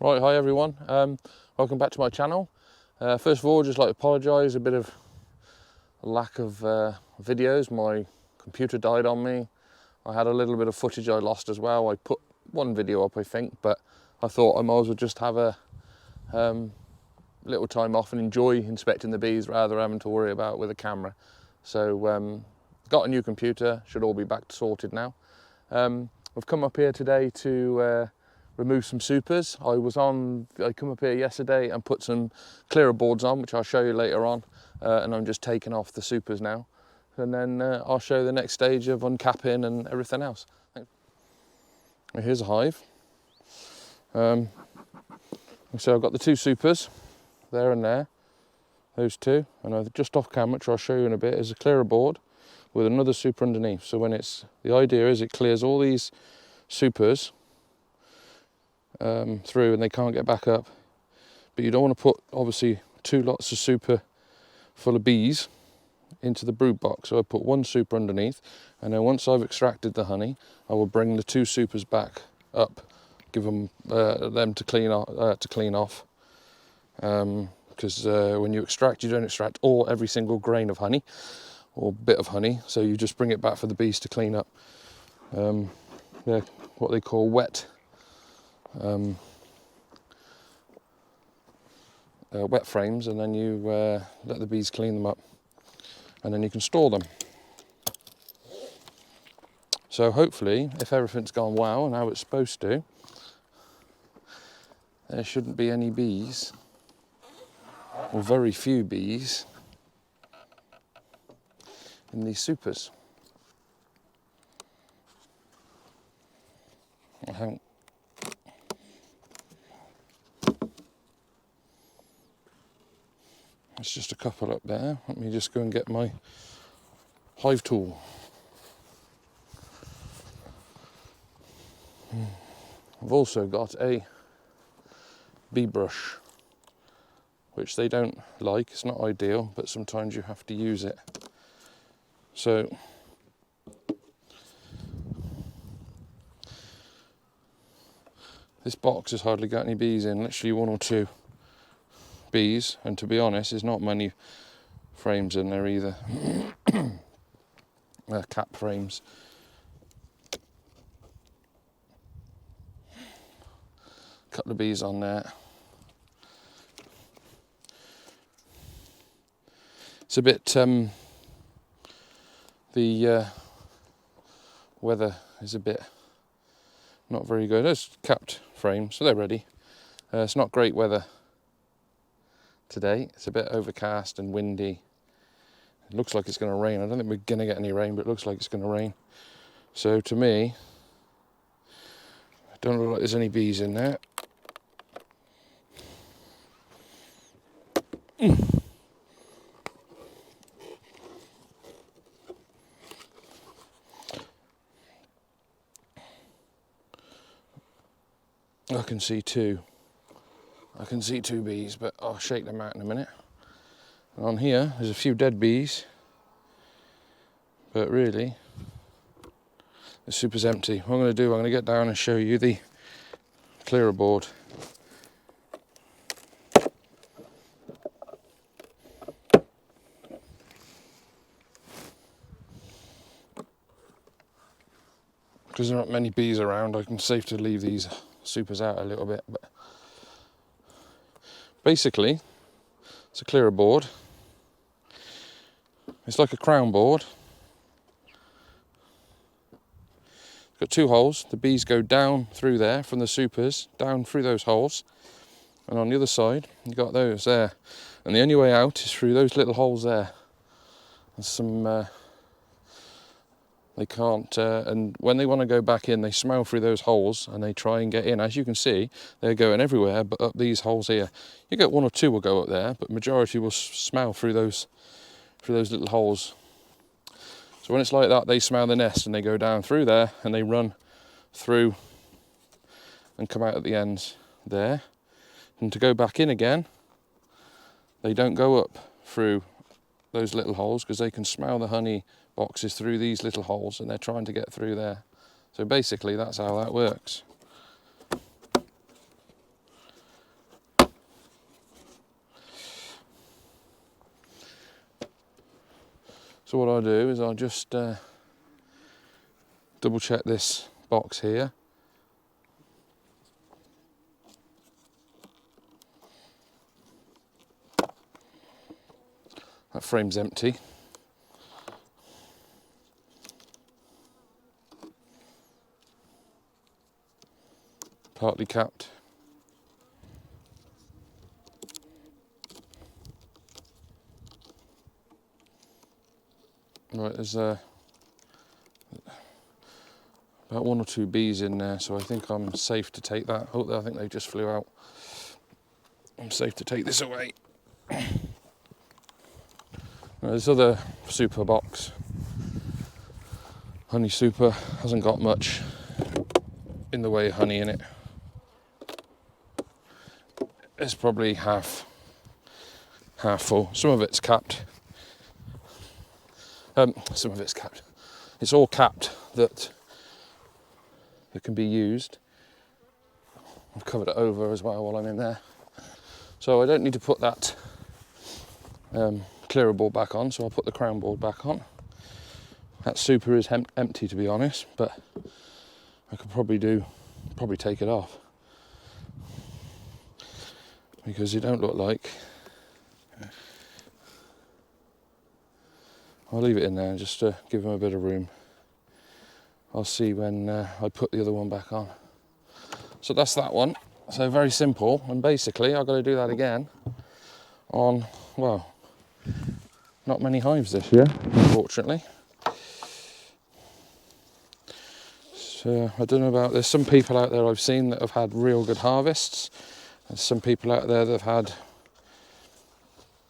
Right, hi everyone. Welcome back to my channel. First of all, just like to apologise, a bit of lack of videos. My computer died on me. I had a little bit of footage I lost as well. I put one video up, I think, but I thought I might as well just have a little time off and enjoy inspecting the bees rather than having to worry about it with a camera. So got a new computer, should all be back sorted now. I've come up here today to remove some supers. I come up here yesterday and put some clearer boards on, which I'll show you later on, and I'm just taking off the supers now, and then I'll show you the next stage of uncapping and everything else. Here's a hive. So I've got the two supers there and there, those two, and just off camera, which I'll show you in a bit, is a clearer board with another super underneath. So the idea is it clears all these supers through and they can't get back up, but you don't want to put obviously two lots of super full of bees into the brood box. So I put one super underneath, and then once I've extracted the honey, I will bring the two supers back up, give them to clean off, because when you extract, you don't extract every single grain of honey or bit of honey, so you just bring it back for the bees to clean up. They're what they call wet frames, and then you let the bees clean them up, and then you can store them. So hopefully, if everything's gone well and how it's supposed to, there shouldn't be any bees, or very few bees, in these supers. It's just a couple up there. Let me just go and get my hive tool. I've also got a bee brush, which they don't like. It's not ideal, but sometimes you have to use it. So this box has hardly got any bees in, literally one or two bees, and to be honest, there's not many frames in there either. Cap frames. Couple of bees on there. It's a bit the weather is a bit not very good. There's capped frames, so they're ready. It's not great weather today. It's a bit overcast and windy. It looks like it's going to rain. I don't think we're going to get any rain, but it looks like it's going to rain. So to me, I don't look like there's any bees in there. I can see two bees, but I'll shake them out in a minute. And on here, there's a few dead bees, but really, the super's empty. What I'm going to do, I'm going to get down and show you the clearer board. Because there aren't many bees around, I can safely leave these supers out a little bit. But basically, it's a clearer board. It's like a crown board. It's got two holes. The bees go down through there from the supers, down through those holes. And on the other side, you've got those there. And the only way out is through those little holes there. There's some... They can't, and when they want to go back in, they smell through those holes and they try and get in. As you can see, they're going everywhere, but up these holes here. You get one or two will go up there, but majority will smell through those little holes. So when it's like that, they smell the nest and they go down through there and they run through and come out at the ends there. And to go back in again, they don't go up through those little holes because they can smell the honey boxes through these little holes and they're trying to get through there. So basically that's how that works. So what I'll do is I'll just double check this box here. That frame's empty. Partly capped. Right, there's about 1 or 2 bees in there, so I think I'm safe to take that. Oh, I think they just flew out. I'm safe to take this away. Now, this other super box, honey super, hasn't got much in the way of honey in it. It's probably half full. Some of it's capped. Some of it's capped. It's all capped that can be used. I've covered it over as well while I'm in there. So I don't need to put that clearer board back on, so I'll put the crown board back on. That super is empty, to be honest, but I could probably take it off, because it don't look like. I'll leave it in there just to give them a bit of room. I'll see when I put the other one back on. So that's that one. So very simple, and basically I've got to do that again on, well, not many hives this year, unfortunately. So I don't know about, there's some people out there I've seen that have had real good harvests. There's some people out there that have had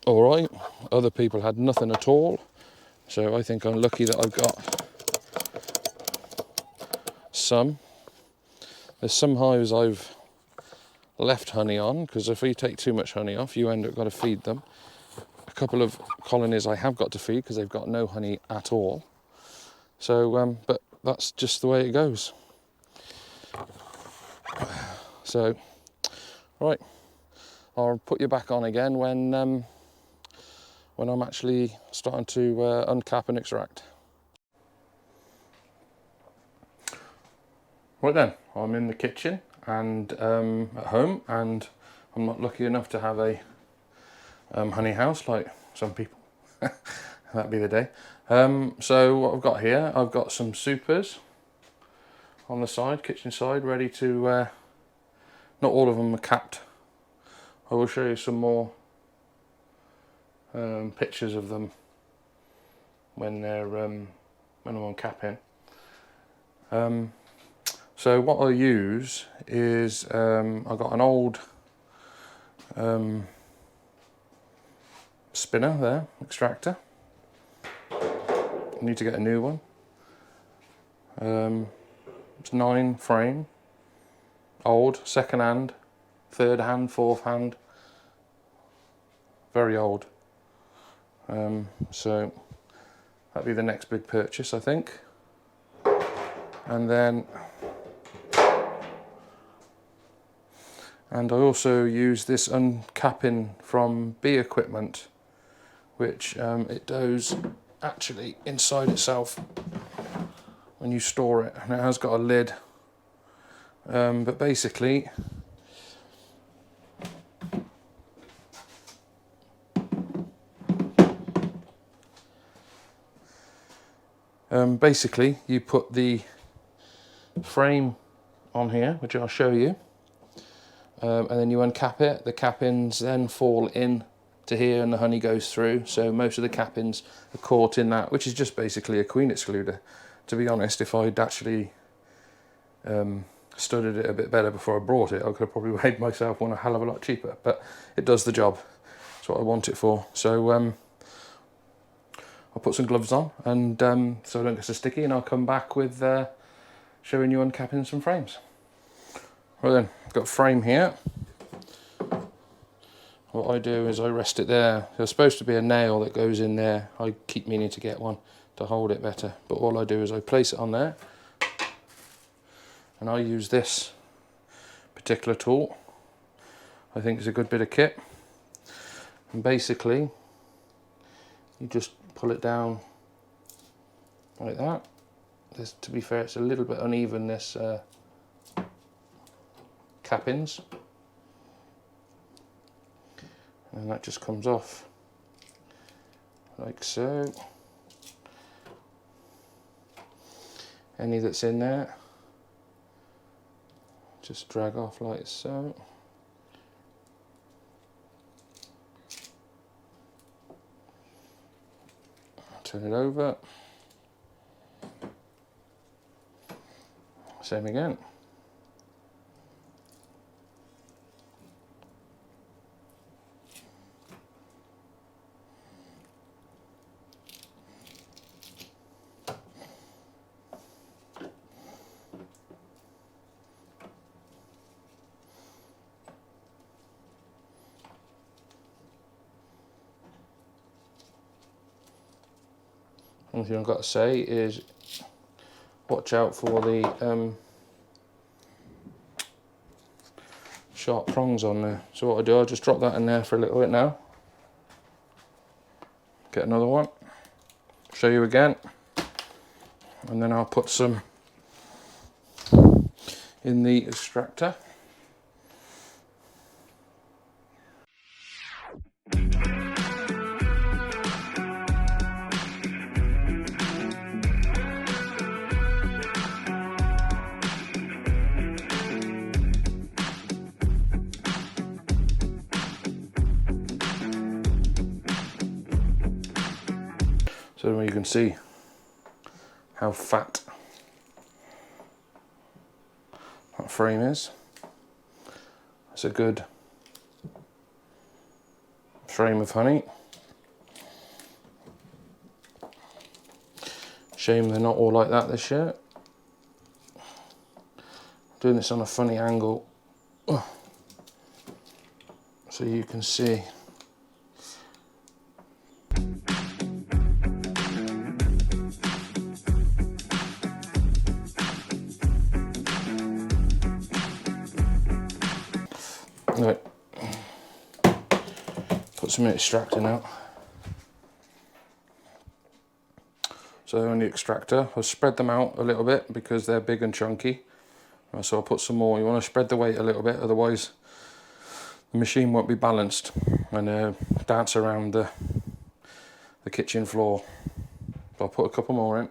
all right. Other people had nothing at all. So I think I'm lucky that I've got some. There's some hives I've left honey on, because if you take too much honey off, you end up got to feed them. A couple of colonies I have got to feed because they've got no honey at all. So, but that's just the way it goes. So, right, I'll put you back on again when I'm actually starting to uncap and extract. Right then, I'm in the kitchen and at home, and I'm not lucky enough to have a honey house like some people. That'd be the day. So what I've got here, I've got some supers on the side, kitchen side, ready to, not all of them are capped. I will show you some more pictures of them when they're when I'm uncapping. So what I use is I've got an old spinner there, extractor. I need to get a new one. It's 9 frame, old, second hand, third hand, fourth hand, very old. So that'd be the next big purchase, I think. And then, and I also use this uncapping from Bee Equipment, which it does actually inside itself when you store it, and it has got a lid. But basically, you put the frame on here, which I'll show you, and then you uncap it. The cappings then fall in to here and the honey goes through, so most of the cappings are caught in that, which is just basically a queen excluder. To be honest, if I'd actually studied it a bit better before I brought it, I could have probably made myself one a hell of a lot cheaper, but it does the job. That's what I want it for. So I'll put some gloves on, and so I don't get so sticky, and I'll come back with showing you uncapping some frames. Right then, I've got a frame here. What I do is I rest it there. There's supposed to be a nail that goes in there. I keep meaning to get one to hold it better, but all I do is I place it on there, and I use this particular tool. I think it's a good bit of kit, and basically you just pull it down like that. This, to be fair, it's a little bit uneven, this cappings, and that just comes off like so. Any that's in there, just drag off like so. Turn it over. Same again. One thing I've got to say is watch out for the sharp prongs on there. So what I do, I'll just drop that in there for a little bit now. Get another one, show you again, and then I'll put some in the extractor. So you can see how fat that frame is. It's a good frame of honey. Shame they're not all like that this year. Doing this on a funny angle so you can see. Right. Put some extractor now. So on the extractor, I'll spread them out a little bit because they're big and chunky. So I'll put some more. You want to spread the weight a little bit, otherwise the machine won't be balanced and dance around the kitchen floor. So I'll put a couple more in.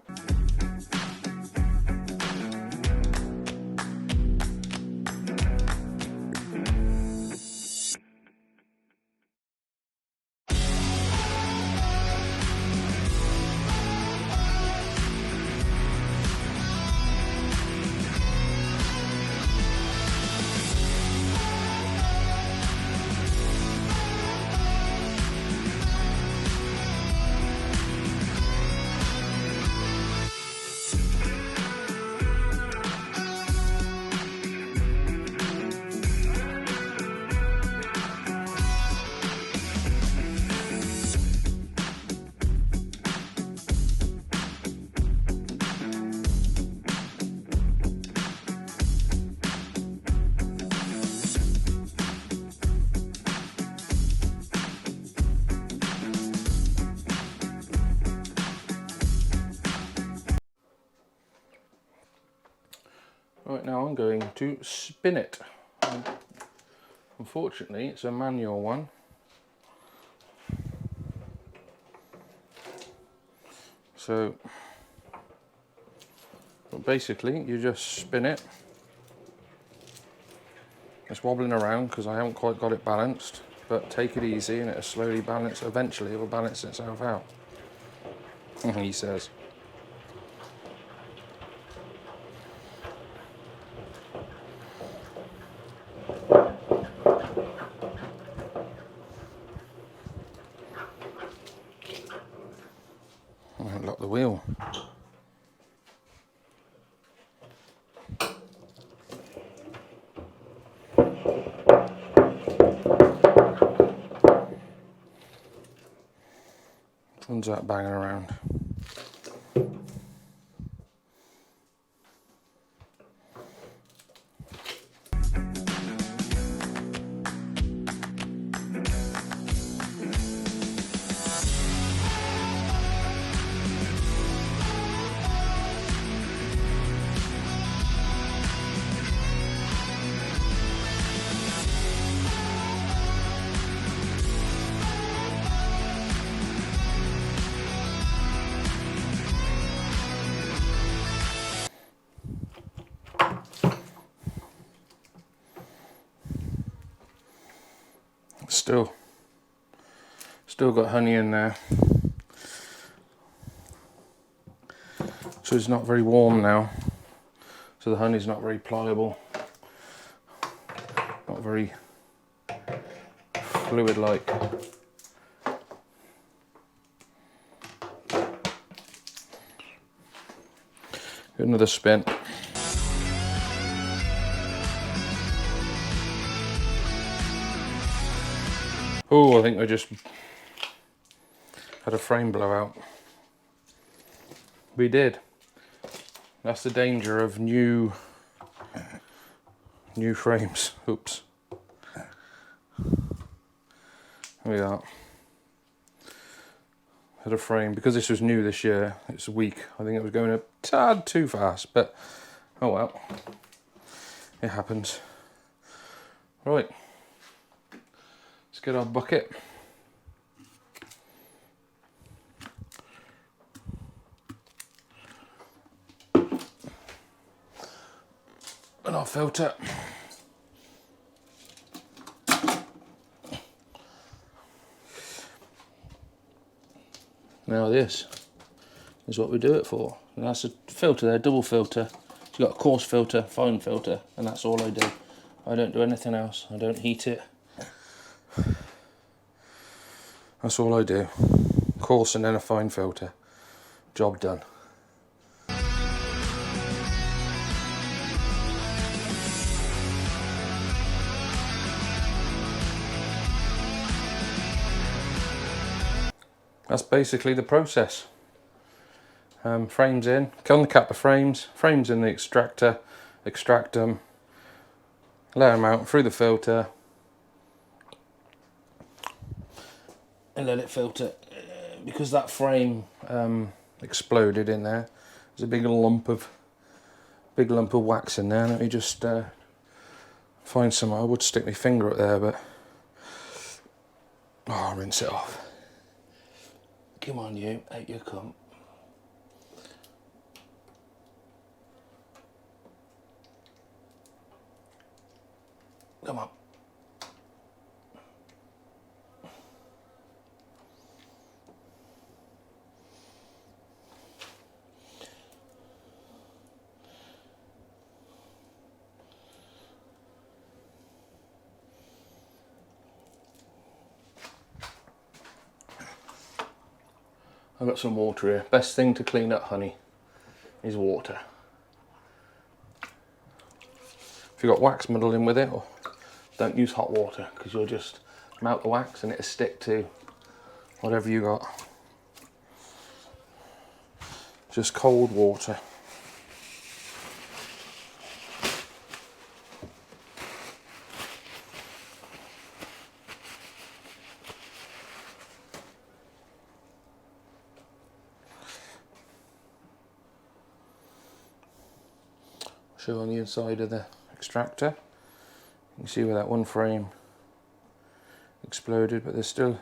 Right, now I'm going to spin it. Unfortunately, it's a manual one. So basically you just spin it. It's wobbling around because I haven't quite got it balanced, but take it easy and it'll slowly balance. Eventually it will balance itself out, he says. Lock the wheel. One's that banging around. still got honey in there. So it's not very warm now. So the honey's not very pliable. Not very fluid-like. Another spin. Oh, I think I just had a frame blowout. We did. That's the danger of new frames. Oops. There we are. Had a frame, because this was new this year, it's weak. I think it was going a tad too fast, but oh well. It happens. Right. Let's get our bucket. And our filter. Now this is what we do it for. And that's a filter there, double filter. It's got a coarse filter, fine filter, and that's all I do. I don't do anything else. I don't heat it. That's all I do. Coarse and then a fine filter. Job done. That's basically the process. Frames in, uncap the frames in the extractor, extract them, lay them out through the filter, and let it filter. Because that frame exploded in there, there's a big lump of wax in there. Let me just find some. I would stick my finger up there, but I'll rinse it off. Come on, you, out you come. Come on. I've got some water here. Best thing to clean up honey is water. If you've got wax muddled in with it, don't use hot water, because you'll just melt the wax and it'll stick to whatever you got. Just cold water. Show on the inside of the extractor. You can see where that one frame exploded, but there's still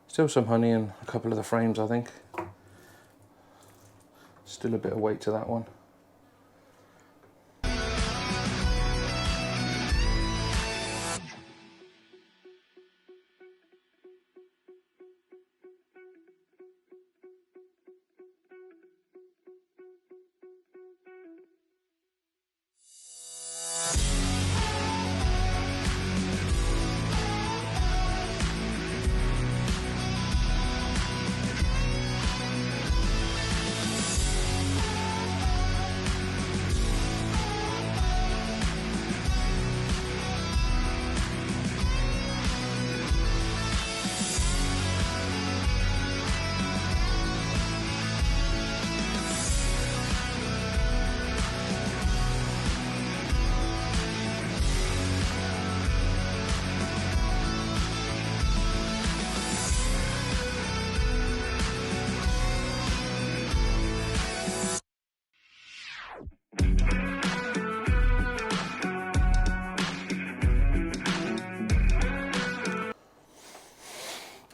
some honey in a couple of the frames, I think. Still a bit of weight to that one.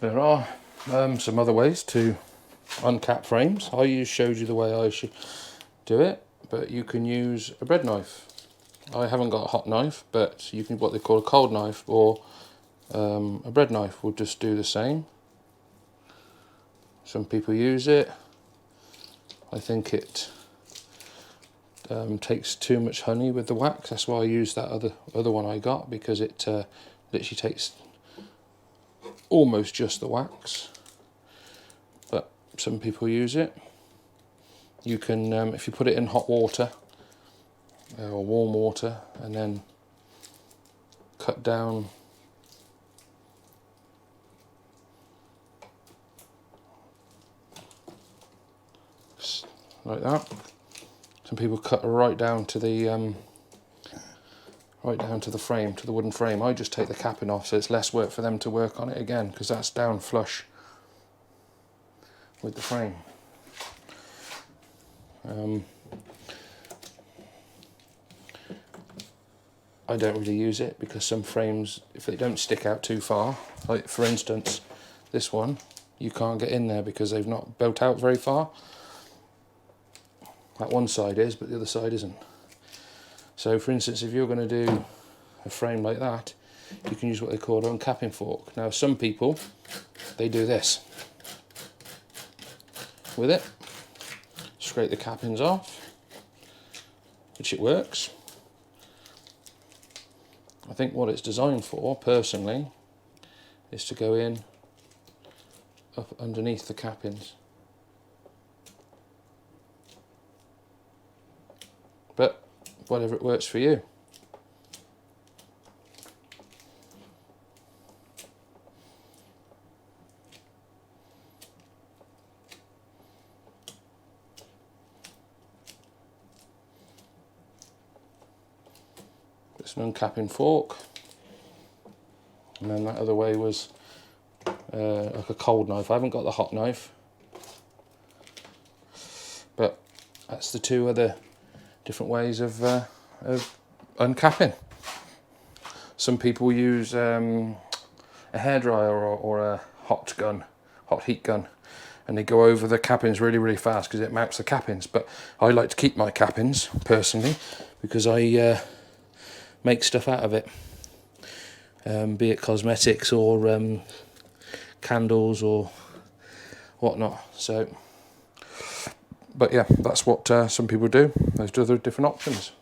There are some other ways to uncap frames. I showed you the way I should do it, but you can use a bread knife. I haven't got a hot knife, but you can what they call a cold knife, or A bread knife will just do the same. Some people use it. I think it takes too much honey with the wax. That's why I used that other one I got, because it literally takes almost just the wax. But some people use it. You can, if you put it in hot water or warm water, and then cut down like that. Some people cut right down to the frame, to the wooden frame. I just take the capping off, so it's less work for them to work on it again, because that's down flush with the frame. I don't really use it because some frames, if they don't stick out too far, like for instance this one, you can't get in there because they've not built out very far. That one side is, but the other side isn't. So for instance, if you're going to do a frame like that, you can use what they call an uncapping fork. Now some people, they do this with it, scrape the cappings off, which it works. I think what it's designed for, personally, is to go in up underneath the cappings. But whatever it works for you. It's an uncapping fork, and then that other way was like a cold knife. I haven't got the hot knife, but that's the two other different ways of uncapping. Some people use a hairdryer or a hot heat gun, and they go over the cappings really fast because it melts the cappings. But I like to keep my cappings personally because I make stuff out of it, be it cosmetics or candles or whatnot. So, but yeah, that's what some people do. There's other different options.